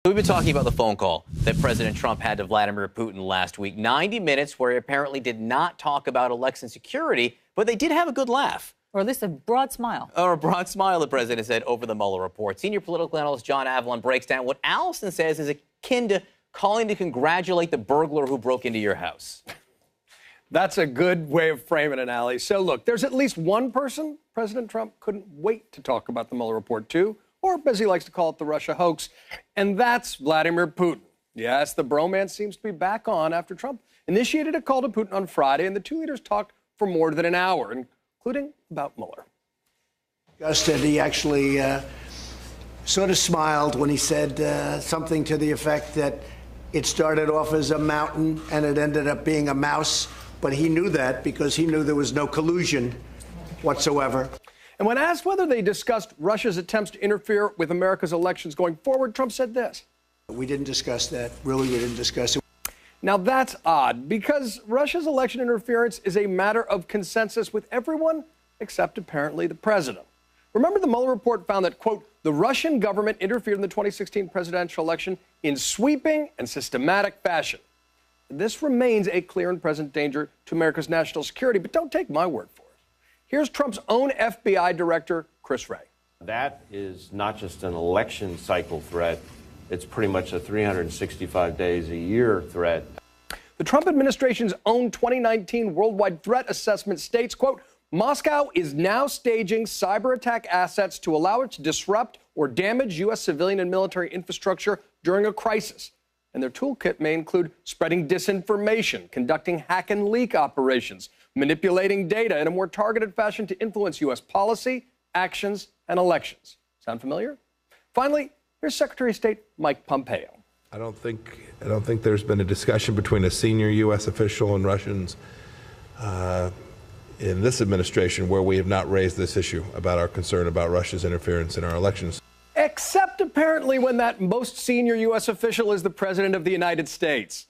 We've been talking about the phone call that President Trump had to Vladimir Putin last week. 90 minutes where he apparently did not talk about election security, but they did have a good laugh. Or at least a broad smile. Or a broad smile, the president said over the Mueller report. Senior political analyst John Avlon breaks down what Allison says is akin to calling to congratulate the burglar who broke into your house. That's a good way of framing it, Allie. So look, there's at least one person President Trump couldn't wait to talk about the Mueller report to, or as he likes to call it, the Russia hoax, and that's Vladimir Putin. Yes, the bromance seems to be back on after Trump initiated a call to Putin on Friday, and the two leaders talked for more than an hour, including about Mueller. He actually sort of smiled when he said something to the effect that it started off as a mountain and it ended up being a mouse, but he knew that because he knew there was no collusion whatsoever. And when asked whether they discussed Russia's attempts to interfere with America's elections going forward, Trump said this. We didn't discuss that. Really, we didn't discuss it. Now, that's odd because Russia's election interference is a matter of consensus with everyone except apparently the president. Remember, the Mueller report found that, quote, the Russian government interfered in the 2016 presidential election in sweeping and systematic fashion. This remains a clear and present danger to America's national security, but don't take my word for it. Here's Trump's own FBI director, Chris Wray. That is not just an election cycle threat. It's pretty much a 365 days a year threat. The Trump administration's own 2019 worldwide threat assessment states, quote, Moscow is now staging cyber attack assets to allow it to disrupt or damage U.S. civilian and military infrastructure during a crisis. And their toolkit may include spreading disinformation, conducting hack and leak operations, manipulating data in a more targeted fashion to influence U.S. policy, actions, and elections. Sound familiar? Finally, here's Secretary of State Mike Pompeo. I don't think there's been a discussion between a senior U.S. official and Russians in this administration where we have not raised this issue about our concern about Russia's interference in our elections. Except apparently when that most senior U.S. official is the President of the United States.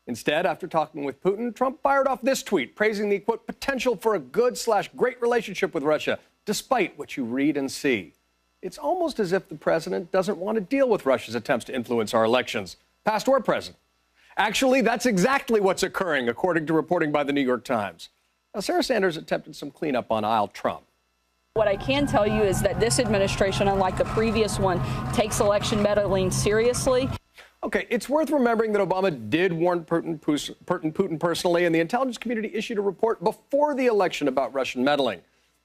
Instead, after talking with Putin, Trump fired off this tweet, praising the, quote, potential for a good/great relationship with Russia, despite what you read and see. It's almost as if the president doesn't want to deal with Russia's attempts to influence our elections, past or present. Actually, that's exactly what's occurring, according to reporting by the New York Times. Now, Sarah Sanders attempted some cleanup on aisle Trump. What I can tell you is that this administration, unlike the previous one, takes election meddling seriously. Okay, it's worth remembering that Obama did warn Putin personally, and the intelligence community issued a report before the election about Russian meddling.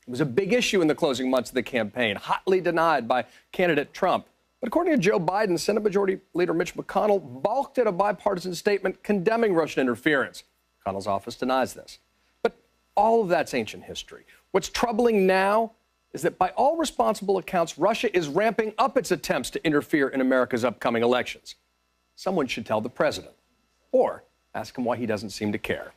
It was a big issue in the closing months of the campaign, hotly denied by candidate Trump. But according to Joe Biden, Senate Majority Leader Mitch McConnell balked at a bipartisan statement condemning Russian interference. McConnell's office denies this. But all of that's ancient history. What's troubling now is that by all responsible accounts, Russia is ramping up its attempts to interfere in America's upcoming elections. Someone should tell the president, or ask him why he doesn't seem to care.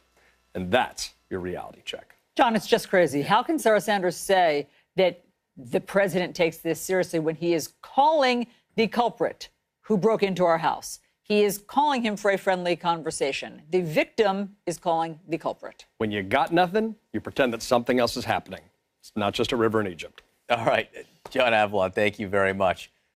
And that's your reality check. John, it's just crazy. How can Sarah Sanders say that the president takes this seriously when he is calling the culprit who broke into our house? He is calling him for a friendly conversation. The victim is calling the culprit. When you got nothing, you pretend that something else is happening. It's not just a river in Egypt. All right, John Avlon, thank you very much.